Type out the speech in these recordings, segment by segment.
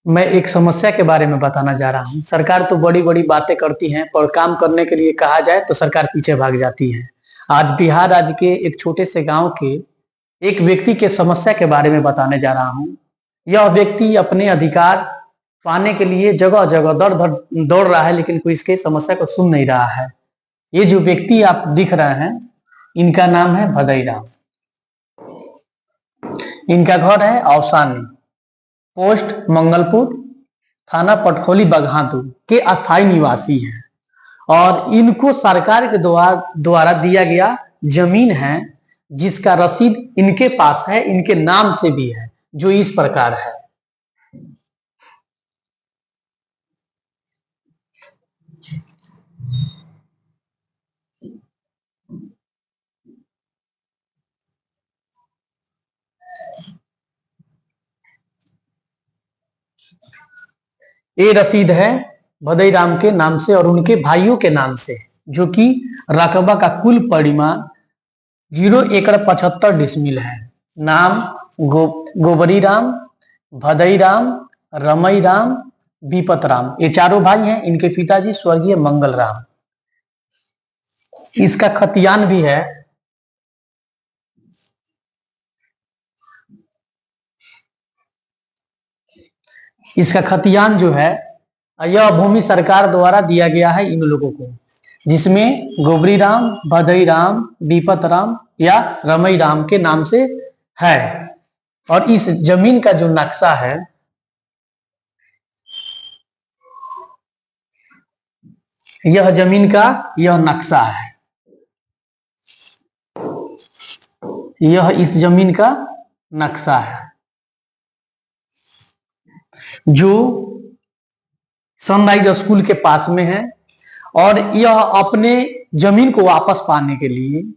मैं एक समस्या के बारे में बताना जा रहा हूँ। सरकार तो बड़ी-बड़ी बातें करती हैं, पर काम करने के लिए कहा जाए तो सरकार पीछे भाग जाती है। आज बिहार राज्य के एक छोटे से गाँव के एक व्यक्ति के समस्या के बारे में बताने जा रहा हूँ। यह व्यक्ति अपने अधिकार पाने के लिए जगह-जगह दर-दर दौड़ रहा है, लेकिन कोई इसके समस्या को सुन नहीं रहा है। ये जो व्यक्ति आप दिख रहे हैं, इनका नाम है भदई राम। इनका घर है औसानी, पोस्ट मंगलपुर, थाना पटखोली बगहातुर के अस्थायी निवासी हैं और इनको सरकार के द्वारा दिया गया जमीन है, जिसका रसीद इनके पास है, इनके नाम से भी है, जो इस प्रकार है। ये रसीद है भदई राम के नाम से और उनके भाइयों के नाम से, जो कि रकबा का कुल परिमाण 0 एकड़ 75 डिसमिल है। नाम गोबरी राम, भदई राम, रमई राम, विपत राम, ये चारों भाई हैं। इनके पिताजी स्वर्गीय मंगल राम। इसका खतियान भी है। इसका खतियान जो है, यह भूमि सरकार द्वारा दिया गया है इन लोगों को, जिसमें गोबरी राम, भदई राम, विपत राम या रमई राम के नाम से है। और इस जमीन का जो नक्शा है, यह जमीन का यह नक्शा है। यह इस जमीन का नक्शा है, जो सनराइज स्कूल के पास में है। और यह अपने जमीन को वापस पाने के लिए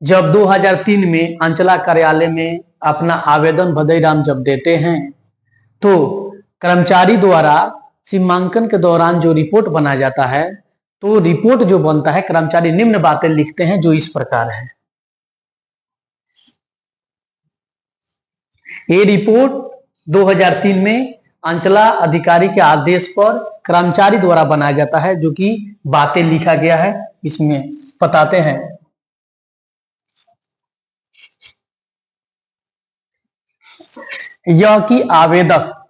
जब 2003 में अंचला कार्यालय में अपना आवेदन भदई राम जब देते हैं, तो कर्मचारी द्वारा सीमांकन के दौरान जो रिपोर्ट बनाया जाता है, तो रिपोर्ट जो बनता है, कर्मचारी निम्न बातें लिखते हैं, जो इस प्रकार है। ये रिपोर्ट 2003 में अंचला अधिकारी के आदेश पर कर्मचारी द्वारा बनाया जाता है, जो कि बातें लिखा गया है, इसमें बताते हैं। यह कि आवेदक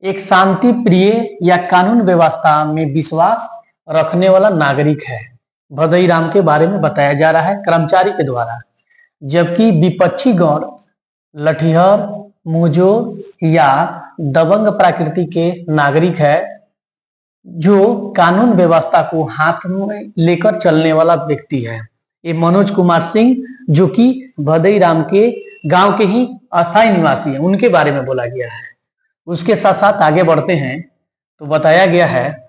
एक शांति प्रिय या कानून व्यवस्था में विश्वास रखने वाला नागरिक है। भदई राम के बारे में बताया जा रहा है कर्मचारी के द्वारा। जबकि विपक्षी गण लठिहर, मुजोर या दबंग प्रकृति के नागरिक है, जो कानून व्यवस्था को हाथ में लेकर चलने वाला व्यक्ति है। ये मनोज कुमार सिंह, जो कि भदई राम के गांव के ही अस्थायी निवासी हैं, उनके बारे में बोला गया है। उसके साथ साथ आगे बढ़ते हैं तो बताया गया है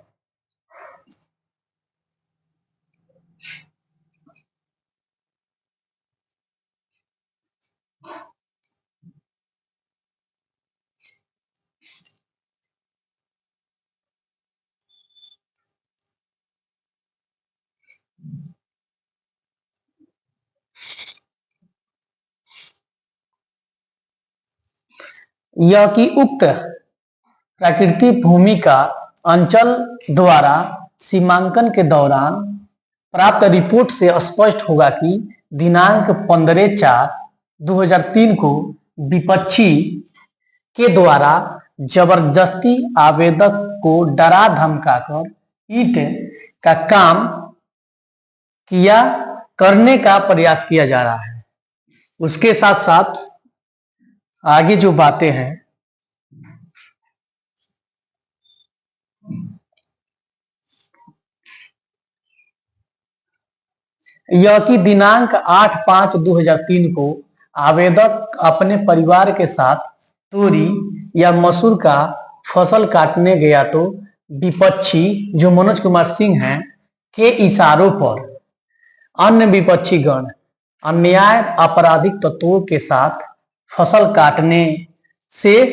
यह कि उक्त प्राकृतिक भूमि का अंचल द्वारा सीमांकन के दौरान प्राप्त रिपोर्ट से स्पष्ट होगा कि दिनांक 15/4/2003 को विपक्षी के द्वारा जबरदस्ती आवेदक को डरा धमकाकर ईंट का काम किया करने का प्रयास किया जा रहा है। उसके साथ साथ आगे जो बातें हैं, यह कि दिनांक 8/5/2003 को आवेदक अपने परिवार के साथ तोरी या मसूर का फसल काटने गया, तो विपक्षी जो मनोज कुमार सिंह हैं के इशारों पर अन्य विपक्षी गण अन्याय आपराधिक तत्वों के साथ फसल काटने से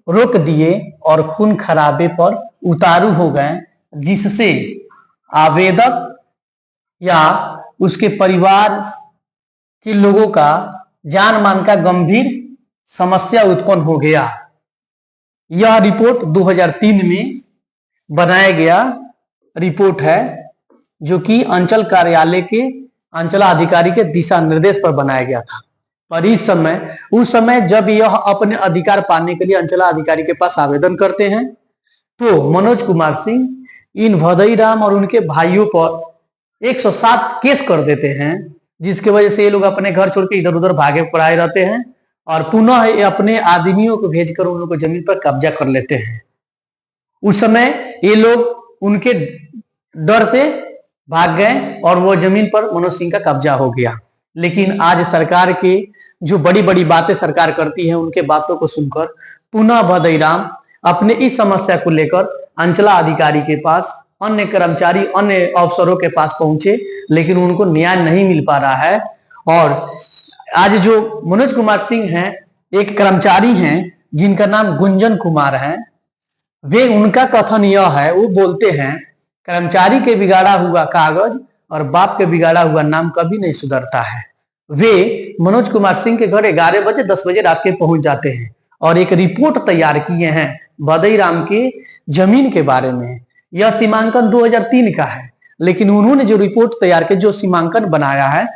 रोक दिए और खून खराबे पर उतारू हो गए, जिससे आवेदक या उसके परिवार के लोगों का जान मान का गंभीर समस्या उत्पन्न हो गया। यह रिपोर्ट 2003 में बनाया गया रिपोर्ट है, जो कि अंचल कार्यालय के अंचलाधिकारी के दिशा निर्देश पर बनाया गया था। पर उस समय जब यह अपने अधिकार पाने के लिए अंचलाधिकारी के पास आवेदन करते हैं, तो मनोज कुमार सिंह इन भदई राम और उनके भाइयों पर 107 केस कर देते हैं, जिसकी वजह से ये लोग अपने घर छोड़ के इधर उधर भागे पड़ाए रहते हैं और पुनः अपने आदमियों को भेजकर उन लोगों को जमीन पर कब्जा कर लेते हैं। उस समय ये लोग उनके डर से भाग गए और वो जमीन पर मनोज सिंह का कब्जा हो गया। लेकिन आज सरकार के जो बड़ी बड़ी बातें सरकार करती है, उनके बातों को सुनकर पुनः भदई राम अपने इस समस्या को लेकर अंचला अधिकारी के पास, अन्य कर्मचारी, अन्य अफसरों के पास पहुंचे, लेकिन उनको न्याय नहीं मिल पा रहा है। और आज जो मनोज कुमार सिंह हैं, एक कर्मचारी हैं जिनका नाम गुंजन कुमार है, वे उनका कथन यह है, वो बोलते हैं कर्मचारी के बिगाड़ा हुआ कागज और बाप के बिगाड़ा हुआ नाम कभी नहीं सुधरता है। वे मनोज कुमार सिंह के घर 11 बजे 10 बजे रात के पहुंच जाते हैं और एक रिपोर्ट तैयार किए हैं भदई राम के जमीन के बारे में। यह सीमांकन 2003 का है, लेकिन उन्होंने जो रिपोर्ट तैयार की, जो सीमांकन बनाया है,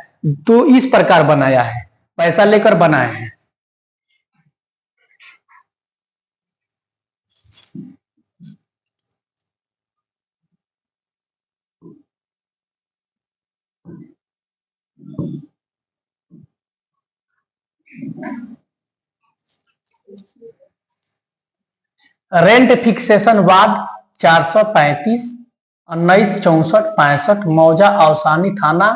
तो इस प्रकार बनाया है, पैसा लेकर बनाए हैं। रेंट फिक्सेशन वाद 435 1964-65 मौजा अवसानी थाना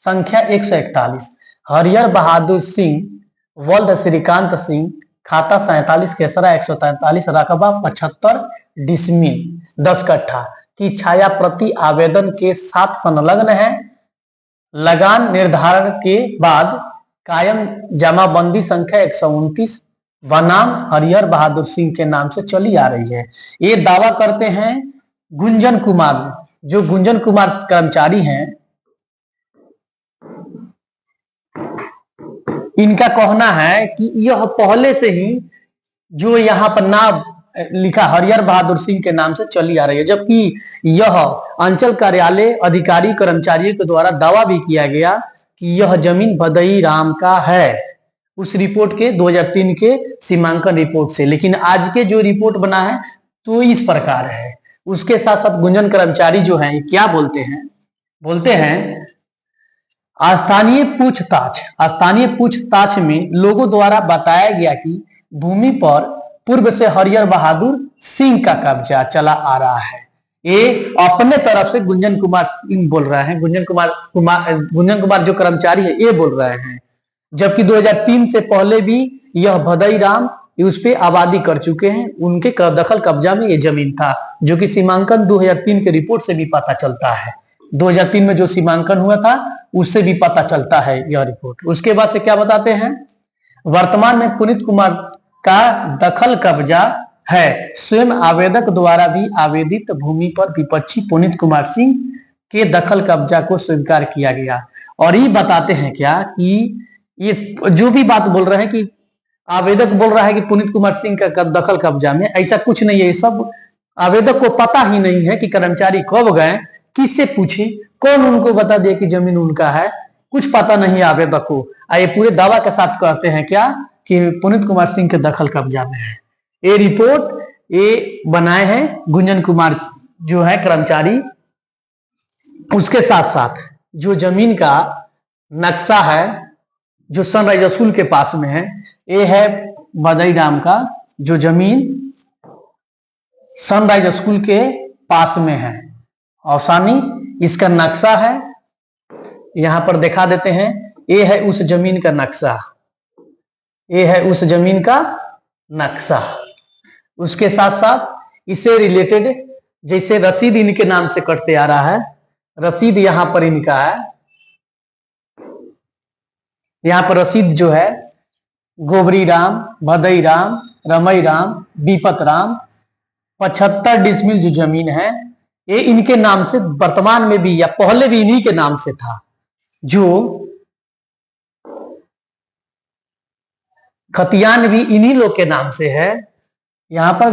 संख्या 141 हरिहर बहादुर सिंह वल्द श्रीकांत सिंह खाता 47 केसरा 143 रकबा 75 डिसमिल 10 कट्ठा की छाया प्रति आवेदन के साथ संलग्न है। लगान निर्धारण के बाद कायम जमाबंदी संख्या 129 बनाम हरिहर बहादुर सिंह के नाम से चली आ रही है। ये दावा करते हैं गुंजन कुमार, जो गुंजन कुमार कर्मचारी हैं। इनका कहना है कि यह पहले से ही जो यहाँ पर नाम लिखा हरिहर बहादुर सिंह के नाम से चली आ रही है, जबकि यह अंचल कार्यालय अधिकारी कर्मचारियों के द्वारा दावा भी किया गया कि यह जमीन भदई राम का है, उस रिपोर्ट के 2003 के सीमांकन रिपोर्ट से। लेकिन आज के जो रिपोर्ट बना है तो इस प्रकार है। उसके साथ साथ गुंजन कर्मचारी जो हैं क्या बोलते हैं स्थानीय पूछताछ में लोगों द्वारा बताया गया कि भूमि पर पूर्व से हरिहर बहादुर सिंह का कब्जा चला आ रहा है। ये अपने तरफ से गुंजन कुमार सिंह बोल रहे हैं, गुंजन कुमार जो कर्मचारी है ये बोल रहे हैं, जबकि 2003 से पहले भी यह भदई राम उस पे आबादी कर चुके हैं, उनके दखल कब्जा में ये जमीन था, जो कि सीमांकन 2003 के रिपोर्ट से भी पता चलता है। 2003 में जो सीमांकन हुआ था उससे भी पता चलता है यह रिपोर्ट। उसके बाद से क्या बताते हैं, वर्तमान में पुनीत कुमार का दखल कब्जा है। स्वयं आवेदक द्वारा भी आवेदित भूमि पर विपक्षी पुनीत कुमार सिंह के दखल कब्जा को स्वीकार किया गया। और ये बताते हैं क्या कि ये जो भी बात बोल रहे हैं कि आवेदक बोल रहा है कि पुनीत कुमार सिंह का दखल कब्जा में, ऐसा कुछ नहीं है। सब आवेदक को पता ही नहीं है कि कर्मचारी कब गए, किससे पूछे, कौन उनको बता दिया कि जमीन उनका है, कुछ पता नहीं आवेदक को। ये पूरे दावा के साथ कहते हैं क्या कि पुनीत कुमार सिंह के दखल कब्जा में है। ये रिपोर्ट ये बनाए हैं गुंजन कुमार जो है कर्मचारी। उसके साथ साथ जो जमीन का नक्शा है जो सनराइज स्कूल के पास में है, ये है भदई राम का जो जमीन सनराइज स्कूल के पास में है औसानी, इसका नक्शा है, यहां पर दिखा देते हैं। ये है उस जमीन का नक्शा, ये है उस जमीन का नक्शा। उसके साथ साथ इससे रिलेटेड जैसे रसीद इनके नाम से कटते आ रहा है, रसीद यहां पर इनका है, यहां पर रसीद जो है गोबरी राम, भदई राम, रमई राम, विपत राम 75 डिसमिल जो जमीन है ये इनके नाम से वर्तमान में भी या पहले भी इन्हीं के नाम से था। जो खतियान भी इन्हीं लोग के नाम से है। यहाँ पर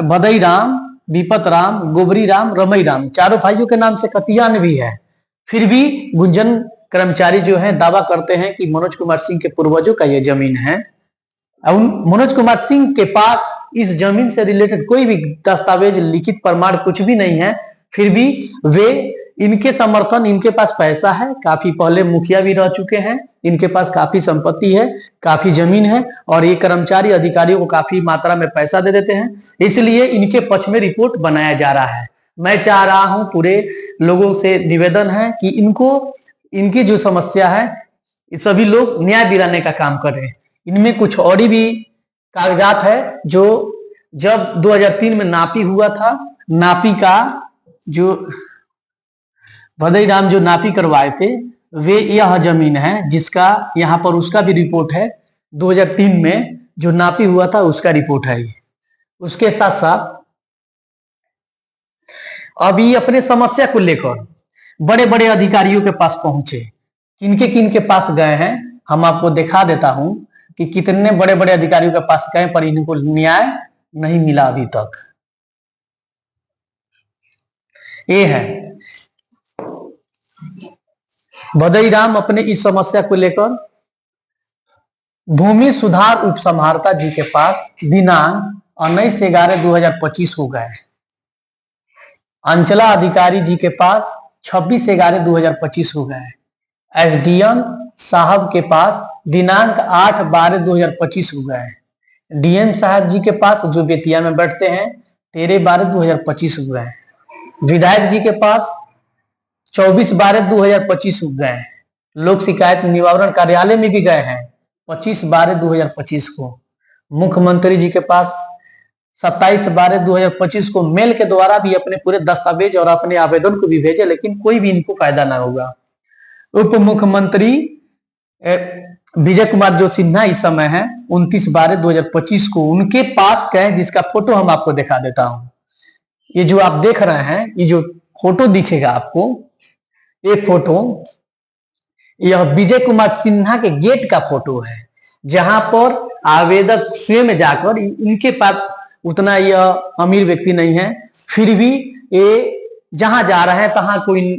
भदई राम, विपत राम, गोबरी राम, रमई राम, चारों भाइयों के नाम से कतियान भी है। फिर भी गुंजन कर्मचारी जो है दावा करते हैं कि मनोज कुमार सिंह के पूर्वजों का यह जमीन है। मनोज कुमार सिंह के पास इस जमीन से रिलेटेड कोई भी दस्तावेज, लिखित प्रमाण कुछ भी नहीं है। फिर भी वे इनके समर्थन, इनके पास पैसा है, काफी पहले मुखिया भी रह चुके हैं, इनके पास काफी संपत्ति है, काफी जमीन है, और ये कर्मचारी अधिकारियों को काफी मात्रा में पैसा दे देते हैं। इसलिए इनके पक्ष में रिपोर्ट बनाया जा रहा है। मैं चाह रहा हूं, पूरे लोगों से निवेदन है कि इनको, इनकी जो समस्या है, सभी लोग न्याय दिलाने का काम करें। इनमें कुछ और भी कागजात है जो जब 2003 में नापी हुआ था, नापी का जो भदई राम जो नापी करवाए थे, वे यह जमीन है जिसका यहाँ पर उसका भी रिपोर्ट है। 2003 में जो नापी हुआ था उसका रिपोर्ट है। उसके साथ साथ अभी अपने समस्या को लेकर बड़े बड़े अधिकारियों के पास पहुंचे। किनके पास गए हैं हम आपको दिखा देता हूं कि कितने बड़े बड़े अधिकारियों के पास गए, पर इनको न्याय नहीं मिला अभी तक। ये है भदई राम अपने इस समस्या को लेकर भूमि सुधार उपसंहारता जी के पास दिनांक 19/11/2025 को गए। अंचला अधिकारी जी के पास 26/11/2025 को गए। एसडीएम साहब के पास दिनांक 8/12/2025 को गए। डीएम साहब जी के पास जो बेतिया में बैठते हैं 13/12/2025 को गए। विधायक जी के पास 24/12/2025 को गए। लोक शिकायत निवारण कार्यालय में भी गए हैं 25/12/2025 को। मुख्यमंत्री जी के पास 27/12/2025 को मेल के द्वारा भी अपने पूरे दस्तावेज और अपने आवेदन को भी भेजे, लेकिन कोई भी इनको फायदा ना होगा। उप मुख्यमंत्री विजय कुमार जो सिन्हा इस समय है 29/12/2025 को उनके पास गए, जिसका फोटो हम आपको दिखा देता हूं। ये जो आप देख रहे हैं, ये जो फोटो दिखेगा आपको, ये फोटो यह विजय कुमार सिन्हा के गेट का फोटो है, जहां पर आवेदक स्वयं जाकर, इनके पास उतना यह अमीर व्यक्ति नहीं है, फिर भी ये जहां जा रहे हैं तहां कोई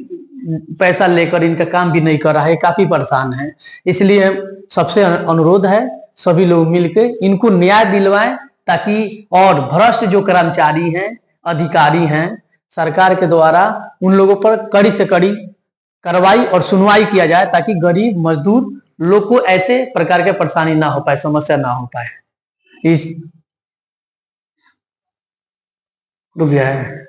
पैसा लेकर इनका काम भी नहीं कर रहा है, काफी परेशान है। इसलिए सबसे अनुरोध है सभी लोग मिलकर इनको न्याय दिलवाएं, ताकि और भ्रष्ट जो कर्मचारी हैं, अधिकारी हैं, सरकार के द्वारा उन लोगों पर कड़ी से कड़ी कार्रवाई और सुनवाई किया जाए, ताकि गरीब मजदूर लोग को ऐसे प्रकार के परेशानी ना हो पाए, समस्या ना हो पाए। इस रुक गया है।